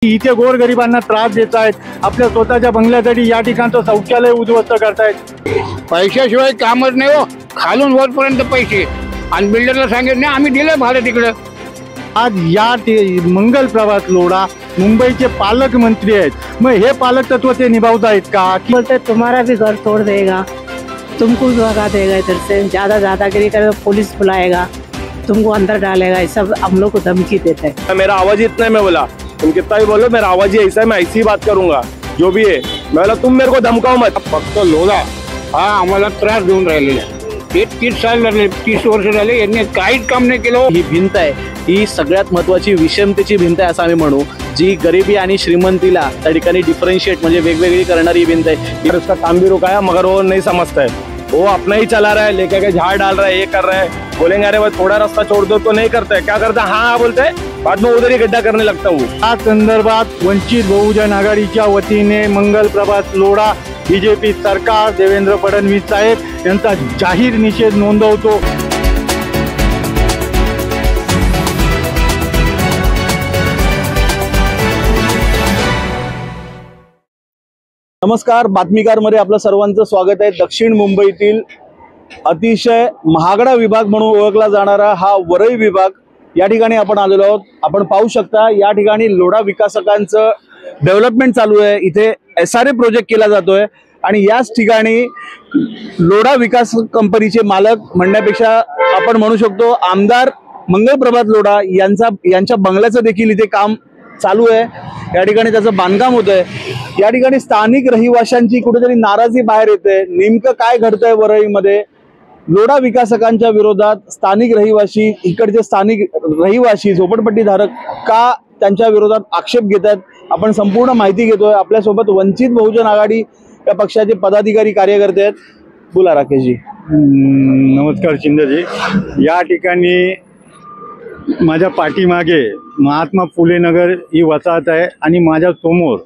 इथे गोरगरिबांना त्रास देत आहेत, आपल्या स्वतःच्या बंगल्यासाठी या ठिकाणचं शौचालय उद्ध्वस्त करतायत। पैशाशिवाय कामच नाही हो, खालून वरपर्यंत पैसे आणि बिल्डरला सांगितलं नाही आम्ही दिलं भाडं तिकडं। आज या मंगल प्रभात लोढा मुंबईचे पालकमंत्री आहेत, मग हे पालक तत्व ते निभावत आहेत का? बोलते तुम्हारा भी घर तोड़ देगा, तुमको भी भगा देगा, इधर से ज्यादा दादागिरी करे पुलिस बुलाएगा, तुमको अंदर डालेगा, ये सब हम लोग को धमकी देते हैं। मेरा आवाज इतना है, मैं बोला तुम कितना भी बोलो मेरा आवाज ही ऐसा है, मैं ऐसी बात करूंगा जो भी है। मैं बोला तुम मेरे को धमकाओ मत। फक्त लोढा हा आम्हाला त्रास देऊन राहिलेला आहे। 30 साल झाले, 30 वर्ष झाले, यांनी काहीच काम नाही केलं। ही भिंत आहे ही सगळ्यात महत्त्वाची विषमतेची भिंत आहे असं आम्ही म्हणू, जी गरिबी आणि श्रीमंतीला त्या ठिकाणी डिफरेंशिएट म्हणजे वेगवेगळी करणारी भिंत आहे। उसका काम भी रुकाया मगर वो नहीं समझता है, वो अपना ही चला रहा है, लेके के झाड़ डाल रहा है, ये कर रहा है। बोलेंगे अरे भाई थोड़ा रास्ता छोड़ दो तो नहीं करता है, क्या करता है हाँ बोलते हैं, बाद में उधर ही गड्ढा करने लगता हूँ। या संदर्भात वंचित बहुजन आघाडीच्या वतीने मंगल प्रभात लोढा बीजेपी सरकार देवेंद्र फडणवीस साहेब यांचा जाहीर निषेध नोंदवतो। नमस्कार, बातमीकारमध्ये आपलं सर्वांचं स्वागत आहे। दक्षिण मुंबईतील अतिशय महागडा विभाग म्हणून ओळखला जाणारा हा वरई विभाग या ठिकाणी आपण आलेलो आहोत। आपण पाहू शकता या ठिकाणी लोढा विकासकांचं डेव्हलपमेंट चालू आहे, इथे SRA प्रोजेक्ट केला जातोय आणि याच ठिकाणी लोढा विकास कंपनीचे मालक म्हणण्यापेक्षा आपण म्हणू शकतो आमदार मंगल प्रभात लोढा यांच्या बंगल्याचं देखील इथे काम चालू आहे। या ठिकाणी त्याचं बांधकाम होत आहे। या ठिकाणी स्थानिक रहिवाशांची कुठेतरी नाराजी बाहेर येते। नेमकं काय घडतंय वरईमध्ये? लोढा विकासकांच्या विरोधात स्थानिक रहिवासी, इकडचे स्थानिक रहिवासी झोपडपट्टी धारक का त्यांच्या विरोधात आक्षेप घेतात, आपण संपूर्ण माहिती घेतोय। आपल्यासोबत वंचित बहुजन आघाडी या पक्षाचे पदाधिकारी कार्यकर्ते आहेत। बोला राकेशजी। नमस्कार शिंदेजी। या ठिकाणी माझ्या पाठीमागे महात्मा फुले नगर ही वसाहत आहे आणि माझ्या समोर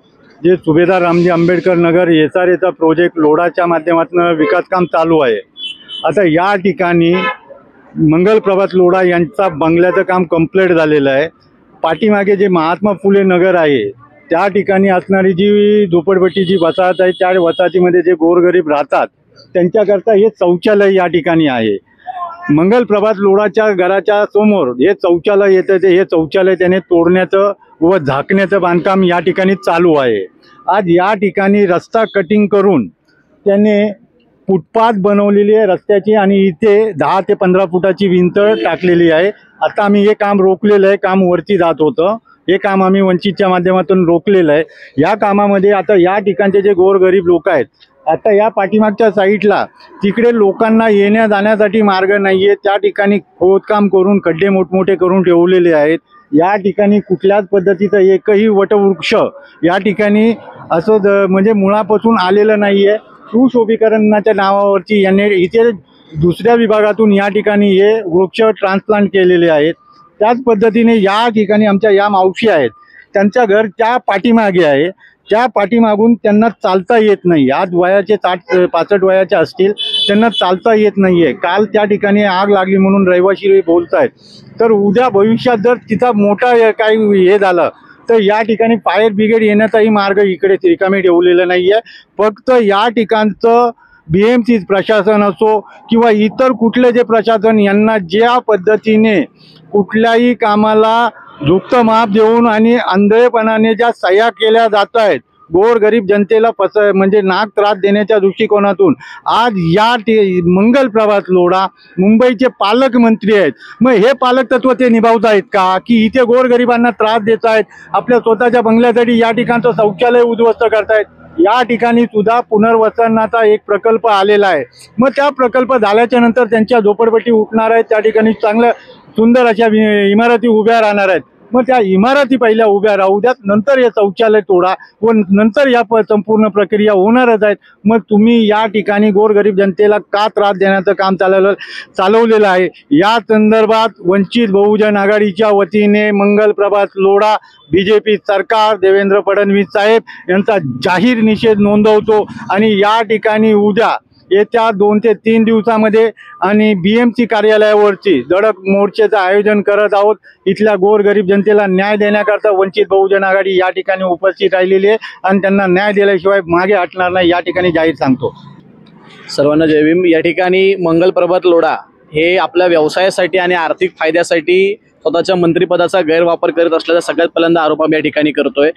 जे सुभेदार रामजी आंबेडकर नगर SRAचा प्रोजेक्ट लोढाच्या माध्यमातून विकास काम चालू आहे। आता या ठिकाणी मंगल प्रभात लोढा यांचा बंगल्याचं काम कंप्लीट झालेलं आहे। पाठीमागे जे महात्मा फुले नगर आहे त्या ठिकाणी असणारी जी झोपडपट्टीची वसाहत आहे, त्या वसाहतीमध्ये जे गोरगरीब राहतात त्यांच्याकरता हे शौचालय या ठिकाणी आहे। मंगल प्रभात लोढाच्या घराच्या समोर हे शौचालय येतं, ते हे शौचालय त्याने तोडण्याचं व झाकण्याचं बांधकाम या ठिकाणी चालू आहे। आज या ठिकाणी रस्ता कटिंग करून त्याने फुटपाथ बनवलेली आहे रस्त्याची आणि इथे 10 ते 15 फुटाची भिंत टाकलेली आहे। आता आम्ही हे काम रोखलेलं आहे, काम वरती जात होतं, हे काम आम्ही वंचितच्या माध्यमातून रोखलेलं आहे। या कामामध्ये आता या ठिकाणचे जे गोरगरीब लोक आहेत, आता या पाठीमागच्या साईडला तिकडे लोकांना येण्या जाण्यासाठी मार्ग नाही आहे, त्या ठिकाणी खोदकाम करून खड्डे मोठमोठे करून ठेवलेले आहेत। या ठिकाणी कुठल्याच पद्धतीचं एकही वटवृक्ष या ठिकाणी असं म्हणजे मुळापासून आलेलं नाही आहे। सुशोभीकरणाच्या नावावरती यांनी इथे दुसऱ्या विभागातून या ठिकाणी हे वृक्ष ट्रान्सप्लांट केलेले आहेत। त्याच पद्धतीने या ठिकाणी आमच्या या मावशी आहेत, त्यांचं घर त्या पाठीमागे आहे, त्या पाठीमागून त्यांना चालता येत नाही। आज वयाचे 60-65 वयाचे असतील, त्यांना चालता येत नाही आहे। काल त्या ठिकाणी आग लागली म्हणून रहिवासी बोलत आहेत, तर उद्या भविष्यात जर तिथं मोठा काही हे झालं तर या ठिकाणी फायर ब्रिगेड येण्याचाही मार्ग इकडे रिकामे ठेवलेला नाही आहे। फक्त या ठिकाणचं BMC प्रशासन असो किंवा इतर कुठले जे प्रशासन यांना ज्या पद्धतीने कुठल्याही कामाला झुकतं माप देऊन आणि आंधळेपणाने ज्या सह्या केल्या जात आहेत गोरगरीब जनतेला म्हणजे नाक त्रास देण्याच्या दृष्टिकोनातून आज या मंगल प्रभात लोढा मुंबईचे पालकमंत्री आहेत, मग हे पालक तत्व ते निभावत आहेत का? की इथे गोरगरिबांना त्रास देत आहेत, आपल्या स्वतःच्या बंगल्यासाठी या ठिकाणचं शौचालय उद्ध्वस्त करतायत। या ठिकाणी सुद्धा पुनर्वसनाचा एक प्रकल्प आलेला आहे, मग त्या प्रकल्प झाल्याच्या नंतर त्यांच्या झोपडपट्टी उठणार आहेत, त्या ठिकाणी चांगल्या सुंदर अशा इमारती उभ्या राहणार आहेत। मग त्या इमारती पहिल्या उभ्या राहू द्यात, नंतर हे शौचालय तोडा व नंतर या संपूर्ण प्रक्रिया होणारच आहेत। मग तुम्ही या ठिकाणी गोरगरीब जनतेला का त्रास देण्याचं काम चालवलेलं आहे? या संदर्भात वंचित बहुजन आघाडीच्या वतीने मंगल प्रभात लोढा बीजेपी सरकार देवेंद्र फडणवीस साहेब यांचा जाहीर निषेध नोंदवतो आणि या ठिकाणी उद्या येत्या 2 ते 3 दिवसामध्ये आणि BMC कार्यालयावरची धडक मोर्चाचं आयोजन करत आहोत. इथल्या गोरगरीब जनतेला न्याय देण्याकरता वंचित बहुजन आघाडी या ठिकाणी उपस्थित राहिलेली आहे आणि त्यांना न्याय दिल्याशिवाय मागे हटणार नाही, या ठिकाणी जाहीर सांगतो. सर्वांना जय भीम. या ठिकाणी मंगल प्रभात लोढा हे आपल्या व्यवसायासाठी आणि आर्थिक फायद्यासाठी स्वतःच्या मंत्रिपदाचा गैरवापर करत असल्याचा सगळ्यात पहिल्यांदा आरोप आम्ही या ठिकाणी करतोय.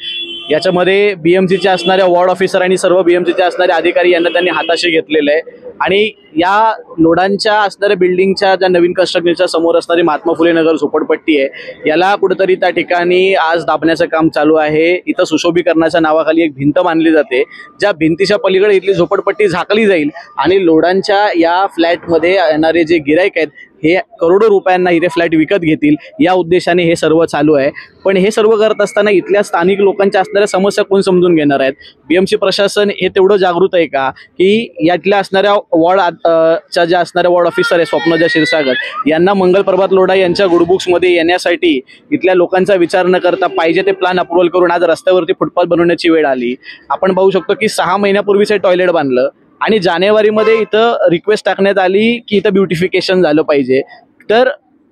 याच्यामध्ये BMCचे असणाऱ्या वॉर्ड ऑफिसर आणि सर्व BMCचे असणारे अधिकारी यांना त्यांनी हाताशी घेतलेलं आहे आणि या लोढांच्या असणाऱ्या बिल्डिंगच्या ज्या नवीन कन्स्ट्रक्शनच्या समोर असणारी महात्मा फुले नगर झोपडपट्टी आहे याला कुठेतरी त्या ठिकाणी आज दाबण्याचं काम चालू आहे. इथं सुशोभीकरणाच्या नावाखाली एक भिंत बांधली जाते, ज्या भिंतीच्या पलीकडे इथली झोपडपट्टी झाकली जाईल आणि लोढांच्या या फ्लॅटमध्ये येणारे जे गिराईक आहेत हे करोडो रुपयांना इथे फ्लॅट विकत घेतील या उद्देशाने हे सर्व चालू आहे. पण हे सर्व करत असताना इथल्या स्थानिक लोकांच्या असणाऱ्या समस्या कोण समजून घेणार आहेत? BMC प्रशासन हे तेवढं जागृत आहे का की यातल्या असणाऱ्या वॉर्डच्या ज्या असणाऱ्या वॉर्ड ऑफिसर आहे स्वप्नजा क्षीरसागर यांना मंगल प्रभात लोढा यांच्या गुडबुक्समध्ये येण्यासाठी इथल्या लोकांचा विचार न करता पाहिजे ते प्लॅन अप्रुव्हल करून आज रस्त्यावरती फुटपाथ बनवण्याची वेळ आली? आपण पाहू शकतो की 6 महिन्यापूर्वीच हे टॉयलेट बांधलं आणि जानेवारीमध्ये इथं रिक्वेस्ट टाकण्यात आली की इथं ब्युटिफिकेशन झालं पाहिजे. तर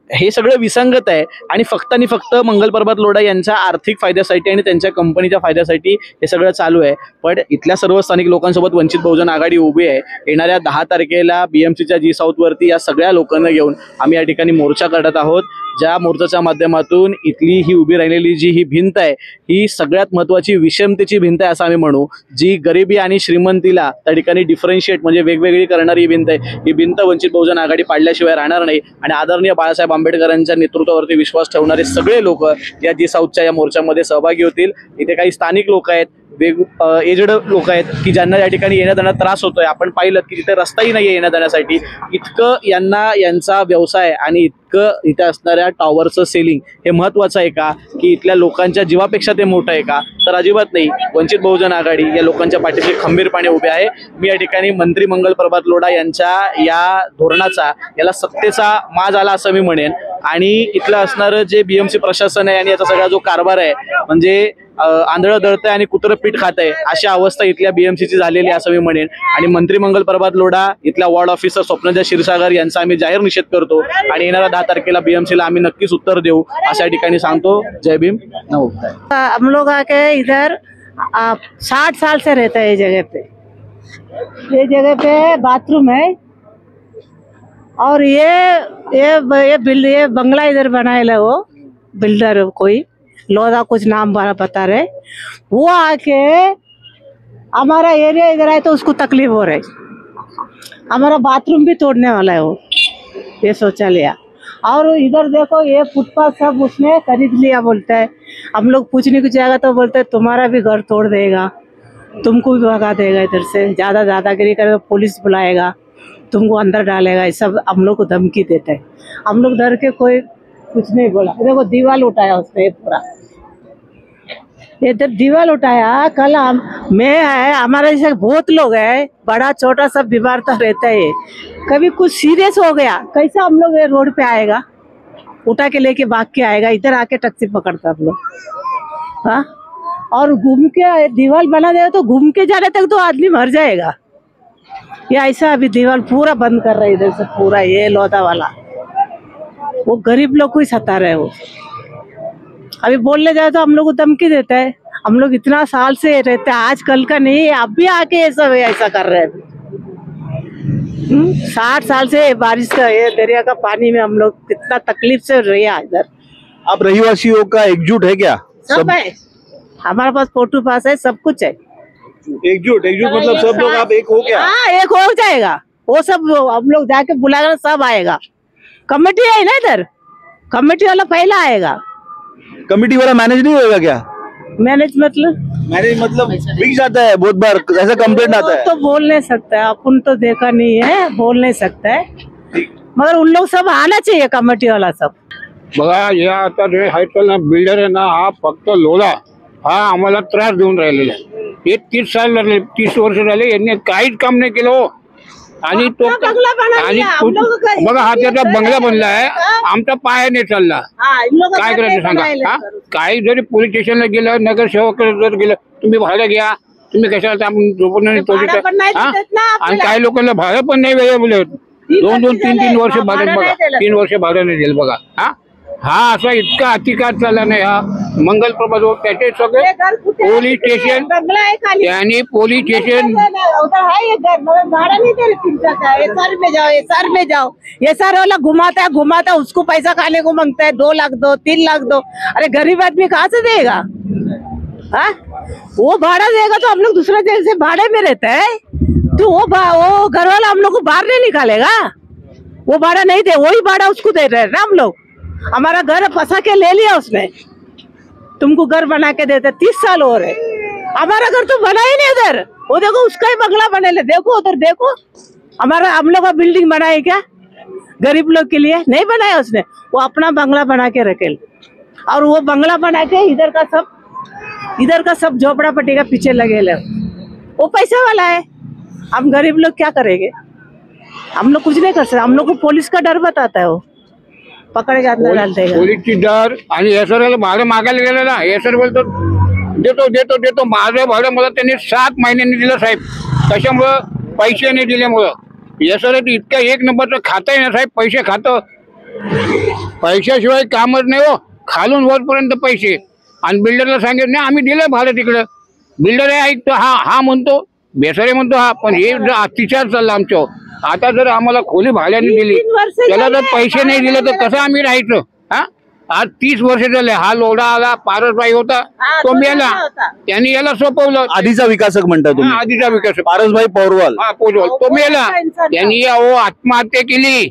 हे सगळं विसंगत आहे आणि फक्त मंगल प्रभात लोढा यांच्या आर्थिक फायद्यासाठी आणि त्यांच्या कंपनीच्या फायद्यासाठी हे सगळं चालू आहे. पण इथल्या सर्व स्थानिक लोकांसोबत वंचित बहुजन आघाडी उभी आहे. येणाऱ्या 10 तारखेला BMCच्या G South वरती या सगळ्या लोकांना घेऊन आम्ही या ठिकाणी मोर्चा काढत आहोत. ज्या मोर्चाच्या माध्यमातून इथली ही उभी राहिलेली जी ही भिंत आहे ही सगळ्यात महत्त्वाची विषमतेची भिंत आहे असं आम्ही म्हणू. जी गरिबी आणि श्रीमंतीला त्या ठिकाणी डिफरन्शिएट म्हणजे वेगवेगळी करणारी ही भिंत आहे. ही भिंत वंचित बहुजन आघाडी पाडल्याशिवाय राहणार नाही आणि आदरणीय बाळासाहेब आंबेडकरांच्या नेतृत्वावरती विश्वास ठेवणारे सगळे लोक या G Southच्या या मोर्चामध्ये सहभागी होतील. इथे काही स्थानिक लोक आहेत, एजड लोक आहेत की ज्यांना या ठिकाणी येण्या जाण्यात त्रास होतोय. आपण पाहिलं की तिथे रस्ताही नाही येण्या जाण्यासाठी. इतकं यांना यांचा व्यवसाय आणि इतकं इथे असणाऱ्या टॉवरचं सेलिंग हे महत्त्वाचं आहे का की इथल्या लोकांच्या जीवापेक्षा ते मोठं आहे का? तर अजिबात नाही. वंचित बहुजन आघाडी या लोकांच्या पाठीशी खंबीरपणे उभे आहे. मी या ठिकाणी मंत्री मंगल प्रभात लोढा यांच्या या धोरणाचा याला सत्तेचा माज आला असं मी म्हणेन आणि इथलं असणारं जे BMC प्रशासन आहे आणि याचा सगळा जो कारभार आहे म्हणजे आंधळं दळतंय आणि कुत्रं पीठ खात आहे अशी अवस्था इथल्या BMCची झालेली आहे असं मी म्हणेन. आणि मंत्री मंगल प्रभात लोढा इथल्या वॉर्ड ऑफिसर स्वप्नजा क्षीरसागर यांचा आम्ही जाहीर निषेध करतो आणि येणाऱ्या 10 तारखेला BMCला आम्ही नक्कीच उत्तर देऊ अशा ठिकाणी सांगतो. जय भीम. हम लोग आके इधर 60 साल से रहते हैं ये जगह पे बाथरूम है और ये बंगला इधर बनाया वो बिल्डर कोई लोधा कुछ नाम बता रहे, वो आके हमारा एरिया इधर आए तो उसको तकलीफ हो रही. हमारा बाथरूम भी तोड़ने वाला है वो, ये सोचा लिया. और इधर देखो ये फुटपाथ सब उसने खरीद लिया बोलता है. हम लोग पूछने की जाएगा तो बोलते हैं तुम्हारा भी घर तोड़ देगा, तुमको भी भगा देगा इधर से, ज़्यादा दादागिरी करेगा पुलिस बुलाएगा, तुमको अंदर डालेगा. ये सब हम लोग को धमकी देते हैं. हम लोग डर के कोई कुछ नहीं बोला. देखो दीवार उठाया उसने पूरा, इधर दीवार उठाया. कल मैं है हमारे जैसे बहुत लोग है, बड़ा छोटा सब बीमार तो रहता है. कभी कुछ सीरियस हो गया कैसे हम लोग ये रोड पे आएगा, उठा के लेके भाग के आएगा, इधर आके टैक्सी पकड़ता हम लोग. हाँ, और घूम के दीवार बना दे तो घूम के जाने तक तो आदमी मर जाएगा. ये ऐसा अभी दीवार पूरा बंद कर रहा है इधर से पूरा. ये लौदा वाला वो गरीब लोग को ही सता रहे. वो अभी बोलने जाए तो हम लोग को धमकी देता है. हम लोग इतना साल से रहते हैं, आज कल का नहीं है. अब भी आके ये सब ऐसा कर रहे हैं. 60 साल से बारिश का ये दरिया का पानी में हम लोग कितना तकलीफ से रहे इधर. आप रहिवासियों का एकजुट है क्या? सब है हमारे पास, फोटो पास है, सब कुछ है. एकजुट मतलब सब लोग आप एक हो क्या? हाँ, एक हो जाएगा. वो सब हम लोग जाके बुलाकर सब आएगा. कमेटी है ना इधर, कमेटी वाला पहला आएगा. कमेटी वाला मैनेज नहीं होगा क्या? मैनेज मतलब बिक जाता है बहुत बार, ऐसा कंप्लेंट आता है. तो बोल नहीं सकता है, अपन तो देखा नहीं है, बोल नहीं सकता है. मगर उन लोग सब आना चाहिए कमेटी वाला सब. बघा या आता जे आहे ना बिल्डर आहे ना हा फक्त लोढा हा आम्हाला त्रास देऊन राहिलेला आहे. हे 30 वर्ष झाले यांनी काहीच काम नाही केलं हो. आणि तो आणि बघा हा त्याचा बंगला बनला आहे, आमचा पायाने चालला. काय करायचं सांगा. हा काही जरी पोलीस स्टेशनला गेलं, नगरसेवक जर गेलं तुम्ही भाडं घ्या, तुम्ही कशाला झोपून नाही तो भाडं पण नाही देत ना आणि आपल्याला. काही लोकांना भाडं पण नाही वेळेबले दोन दोन तीन तीन वर्ष भाडं भाडं बघा नाही दिलं. 3 वर्ष भाडं नाही दिलं बघा हा असा इतका अतिकार चालला नाही हा मंगल प्रभा जवळ त्याचे सगळे ये घर कुठे आहे? पोलीस स्टेशन बंगला आहे खाली. त्यांनी पोलीस स्टेशन उधर है ये घर मगर भाड़ा नहीं दे रहे 3 का एसआर में जाओ एसआर में जाओ एसआर वाला घुमाता है उसको पैसा खाने को मांगता है 2 लाख दो 3 लाख दो अरे गरीब आदमी कहाँ से देगा हाँ वो भाड़ा देगा तो हम लोग दूसरे जगह से भाड़े में रहते हैं तो वो घर वाला हम लोग को बाहर नहीं निकालेगा वो भाड़ा नहीं दे वही भाड़ा उसको दे रहे हैं ना हम लोग हमारा घर फंसा के ले लिया उसने तुमको घर बना के देते 30 साल हो रहे हमारा घर तो बना ही नहीं उधर वो देखो उसका ही बंगला बने ले देखो उधर देखो हमारा हम लोग का बिल्डिंग बनाए क्या गरीब लोग के लिए नहीं बनाया उसने वो अपना बंगला बना के रखे और वो बंगला बना के इधर का सब झोपड़ापट्टी का पीछे लगे ले वो पैसा वाला है हम गरीब लोग क्या करेंगे हम लोग कुछ नहीं कर सकते हम लोग को पुलिस का डर बताता है वो पकड़ के अंदर डाल देगा पोलीसची डर आणि एसआरला भाडं मागायला गेलं ना एसआर बोलतो देतो माझं भाडं मला त्यांनी 7 महिन्यांनी दिलं साहेब कशामुळं पैसे नाही दिल्यामुळं एसआर इतका 1 नंबरचं खातं आहे ना साहेब पैसे खातं पैशाशिवाय कामच नाही हो खालून वरपर्यंत पैसे आणि बिल्डरला सांगितलं नाही आम्ही दिलं भाडं तिकडं बिल्डर आहे ऐकतो हा म्हणतो बेसारे म्हणतो हा पण हे अत्याचार चालला आमच्यावर आता जर आम्हाला खोली भाड्याने दिली 3 वर्ष त्याला जर झाले, पैसे नाही दिले तर कसं आम्ही राहायचं हा आज 30 वर्ष झाले हा लोढा आला पारसबाई होता हा, तो तो मेला मेला होता. त्यांनी याला सोपवलं आधीचा विकासक म्हणता तुम्ही आधीचा विकास पारसभाई पौरवाल हा पोचवल तो मेला त्यांनी आत्महत्या केली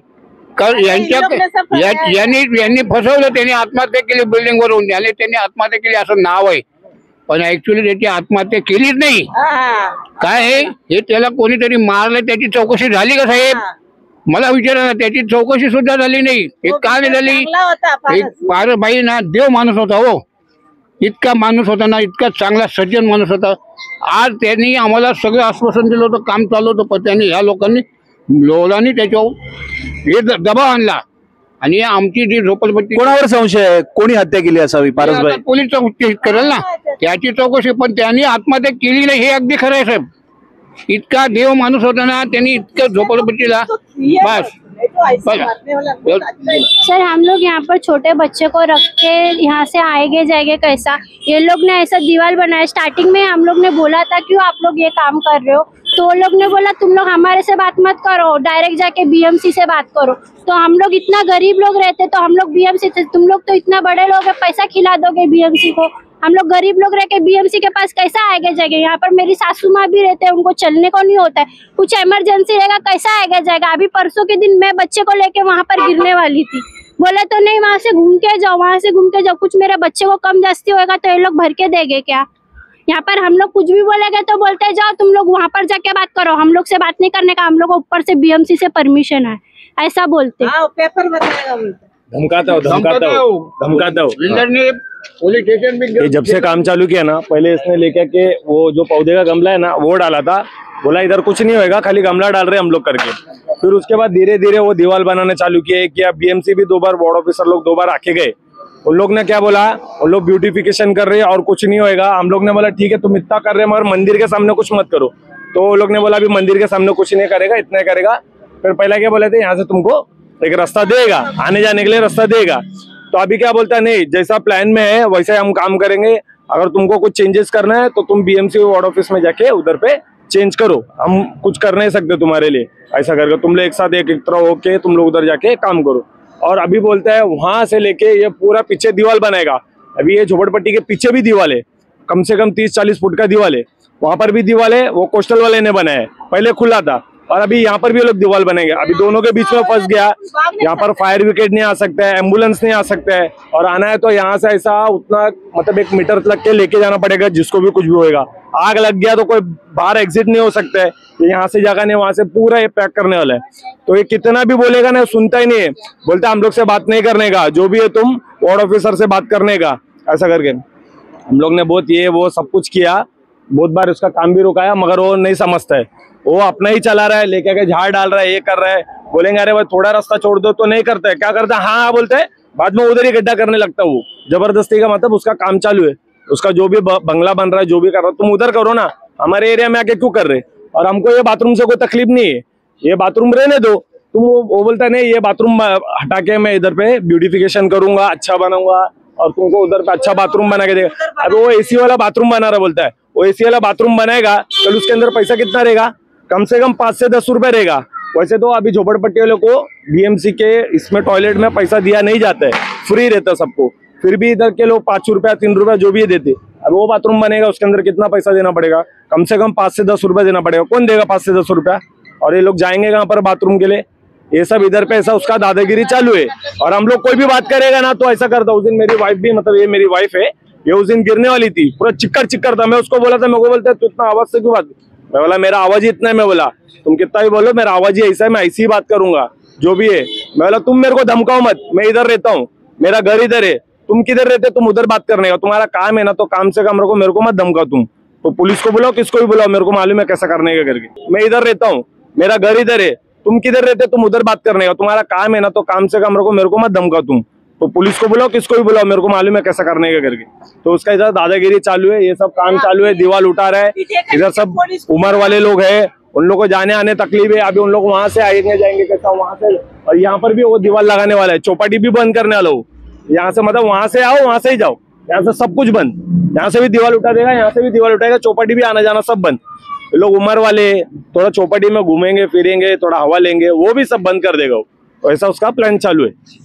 यांनी फसवलं त्यांनी आत्महत्या केली बिल्डिंग वरून त्यांनी आत्महत्या केली असं नाव आहे पण ऍक्च्युली त्याची आत्महत्या केलीच नाही काय आहे हे त्याला कोणीतरी मारलं त्याची चौकशी झाली का साहेब मला विचारा ना त्याची चौकशी सुद्धा झाली नाही हे का नाही झाली पारसबाई ना देव माणूस होता हो इतका माणूस होता ना इतका चांगला सज्जन माणूस होता आज त्यांनी आम्हाला सगळं आश्वासन दिलं होतं काम चालू होतं पण त्यांनी ह्या लोकांनी लोलांनी त्याच्यावर हे दबाव आणला आणि आमची जी झोपडपट्टी कोणावर संशय आहे कोणी हत्या केली असावी पारसभाई पोलीस चौकशी करेल ना त्याची चौकशी पण त्यांनी आत्महत्या केली नाही हे अगदी खरं आहे साहेब इतका देव माणूस होता ना त्यांनी इतकं झोपडपट्टीला बस सर हम लोग यहाँ पर छोटे बच्चे को रख के यहाँ से आएंगे जाएंगे कैसा ये लोग ने ऐसा दीवार बनाया स्टार्टिंग में हम लोग ने बोला था क्यों आप लोग ये काम कर रहे हो तो वो लोग ने बोला तुम लोग हमारे से बात मत करो डायरेक्ट जाके बीएमसी से बात करो तो हम लोग इतना गरीब लोग रहते तो हम लोग बीएमसी से तुम लोग तो इतना बड़े लोग है पैसा खिला दोगे बीएमसी को हम लोग गरीब लोग रह के बीएमसी के पास कैसा आएगा जाएगा यहाँ पर मेरी सासू माँ भी रहते हैं उनको चलने को नहीं होता है कुछ इमरजेंसी रहेगा कैसा आएगा जाएगा अभी परसों के दिन मैं बच्चे को लेके वहाँ पर गिरने वाली थी बोले तो नहीं वहाँ से घूम के जाओ कुछ मेरे बच्चे को कम जास्ती होगा तो ये लोग भर के देंगे क्या यहाँ पर हम लोग कुछ भी बोलेंगे तो बोलते जाओ तुम लोग वहाँ पर जाके बात करो हम लोग से बात नहीं करने का हम लोग को ऊपर से बीएमसी से परमिशन है ऐसा बोलते पेपर बताएगा धमकाता हो बिल्डर ने पुलिस स्टेशन में ये जब से काम चालू किया ना पहले इसने लेकर के वो जो पौधे का गमला है ना वो डाला था बोला इधर कुछ नहीं होएगा खाली गमला डाल रहे हम लोग करके फिर उसके बाद धीरे धीरे वो दीवार बनाना चालू किए किया बीएमसी भी 2 बार वार्ड ऑफिसर लोग 2 बार आके गए उन लोग ने क्या बोला उन लोग ब्यूटिफिकेशन कर रहे हैं और कुछ नहीं होएगा हम लोग ने बोला ठीक है तुम इतना कर रहे हैं मगर मंदिर के सामने कुछ मत करो तो वो लोग ने बोला अभी मंदिर के सामने कुछ नहीं करेगा इतना करेगा फिर पहले क्या बोले थे यहाँ से तुमको एक रास्ता देगा आने जाने के लिए रास्ता देगा तो अभी क्या बोलता है नहीं जैसा प्लान में है वैसे हम काम करेंगे अगर तुमको कुछ चेंजेस करना है तो तुम बीएमसी वार्ड ऑफिस में जाके उधर पे चेंज करो हम कुछ कर नहीं सकते तुम्हारे लिए ऐसा करके तुम लोग एक साथ एक तरह होके तुम लोग उधर जाके काम करो और अभी बोलता है वहां से लेके ये पूरा पीछे दीवार बनाएगा अभी ये झोपड़पट्टी के पीछे भी दीवार है कम से कम 30-40 फुट का दीवार है वहां पर भी दीवार है वो कोस्टल वाले ने बनाया है पहले खुला था और अभी यहाँ पर भी लोग दीवार बनेंगे अभी दोनों के बीच में फंस गया यहाँ पर फायर ब्रिगेड नहीं आ सकता है एम्बुलेंस नहीं आ सकता है और आना है तो यहाँ से ऐसा उतना मतलब 1 मीटर लग के लेके जाना पड़ेगा जिसको भी कुछ भी होएगा आग लग गया तो कोई बाहर एग्जिट नहीं हो सकता है यहाँ से जगह नहीं वहां से पूरा ये पैक करने वाला है तो ये कितना भी बोलेगा ना सुनता ही नहीं है बोलता हम लोग से बात नहीं करने का जो भी है तुम वार्ड ऑफिसर से बात करने का ऐसा करके हम लोग ने बहुत ये वो सब कुछ किया बहुत बार उसका काम भी रुकाया मगर वो नहीं समझता है वो अपना ही चला रहा है लेके आके झाड़ डाल रहा है ये कर रहा है बोलेंगे अरे भाई थोड़ा रास्ता छोड़ दो तो नहीं करता है क्या करता है हाँ बोलते हैं बाद में उधर ही गड्ढा करने लगता है वो जबरदस्ती का मतलब उसका काम चालू है उसका जो भी बंगला बन रहा है, जो भी कर रहा है, तुम उधर करो ना, हमारे एरिया में आके क्यों कर रहे? और हमको ये बाथरूम से कोई तकलीफ नहीं है, ये बाथरूम रहने दो। तुम वो बोलता नहीं ये बाथरूम हटा के मैं इधर पे ब्यूटिफिकेशन करूंगा, अच्छा बनाऊंगा और तुमको उधर पे अच्छा बाथरूम बना के देगा। अब वो एसी वाला बाथरूम बना रहा बोलता है, वो एसी वाला बाथरूम बनाएगा कल उसके अंदर पैसा कितना रहेगा? कम से कम 5 से 10 रुपए रहेगा। वैसे तो अभी झोपड़पट्टी वालों को बीएमसी के इसमें टॉयलेट में पैसा दिया नहीं जाता है, फ्री रहता सबको, फिर भी इधर के लोग 5 रुपया 3 रुपया जो भी देते। अब वो बाथरूम बनेगा उसके अंदर कितना पैसा देना पड़ेगा? कम से कम 5 से 10 रुपया देना पड़ेगा। कौन देगा 5 से 10 रुपया? और ये लोग जाएंगे कहाँ पर बाथरूम के लिए? ये सब इधर पे ऐसा उसका दादागिरी चालू है। और हम लोग कोई भी बात करेगा ना तो ऐसा करता। उस दिन मेरी वाइफ भी, मतलब ये मेरी वाइफ है, ये उस दिन गिरने वाली थी, पूरा चिक्कर था। मैं उसको बोला था, मेरे को बोलता है तू इतना आवाज से क्यों बात? मैं बोला मेरा आवाज ही इतना है। मैं बोला तुम कितना भी बोलो मेरा आवाज ही ऐसा है, मैं ऐसी ही बात करूंगा जो भी है। मैं बोला तुम मेरे को धमकाओ मत, मैं इधर रहता हूँ, मेरा घर इधर है, तुम किधर रहते? तुम उधर बात करने का, तुम्हारा काम है ना, तो काम से कम रखो, मेरे को मत धमकाओ। तुम तो पुलिस को बुलाओ, किसको भी बुलाओ, मेरे को मालूम है कैसा करने का करके। मैं इधर रहता हूँ, मेरा घर इधर है, तुम किधर रहते? तुम उधर बात करने का, तुम्हारा काम है ना, तो काम से कम रखो, मेरे को मत धमकाओ। तुम तो पुलिस को बुलाओ, किसको भी बुलाओ, मेरे को मालूम है कैसा करने का करके। तो उसका इधर दादागिरी चालू है, ये सब काम चालू है, दीवार उठा रहा है। इधर सब उम्र वाले लोग हैं, उन लोगों को जाने आने तकलीफ है। अभी उन लोग वहां से आएंगे जाएंगे कैसा वहां से, और यहाँ पर भी वो दीवार लगाने वाला है, चौपाटी भी बंद करने वाला हो। यहाँ से मतलब वहां से आओ वहां से ही जाओ, यहाँ से सब कुछ बंद। यहाँ से भी दीवार उठा देगा, यहाँ से भी दीवार उठाएगा, चौपाटी भी आना जाना सब बंद। लोग उम्र वाले थोड़ा चौपाटी में घूमेंगे फिरेंगे, थोड़ा हवा लेंगे, वो भी सब बंद कर देगा। ऐसा उसका प्लॅन चालू आहे।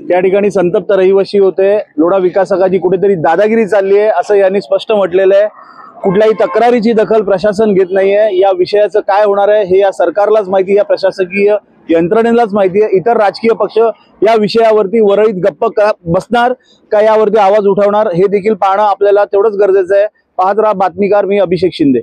त्या ठिकाणी संतप्त रहिवासी होते। लोढा विकासकाची कुठेतरी दादागिरी चालली आहे असं यांनी स्पष्ट म्हटलेलं आहे। कुठल्याही तक्रारीची दखल प्रशासन घेत नाहीये। या विषयाचं काय होणार आहे हे या सरकारलाच माहिती, या प्रशासकीय यंत्रणेलाच माहिती आहे। इतर राजकीय पक्ष या विषयावरती वरळीत गप्प बसणार का यावरती आवाज उठवणार हे देखील पाहणं आपल्याला तेवढंच गरजेचं आहे। पाहत राहा बातमीकार, मी अभिषेक शिंदे।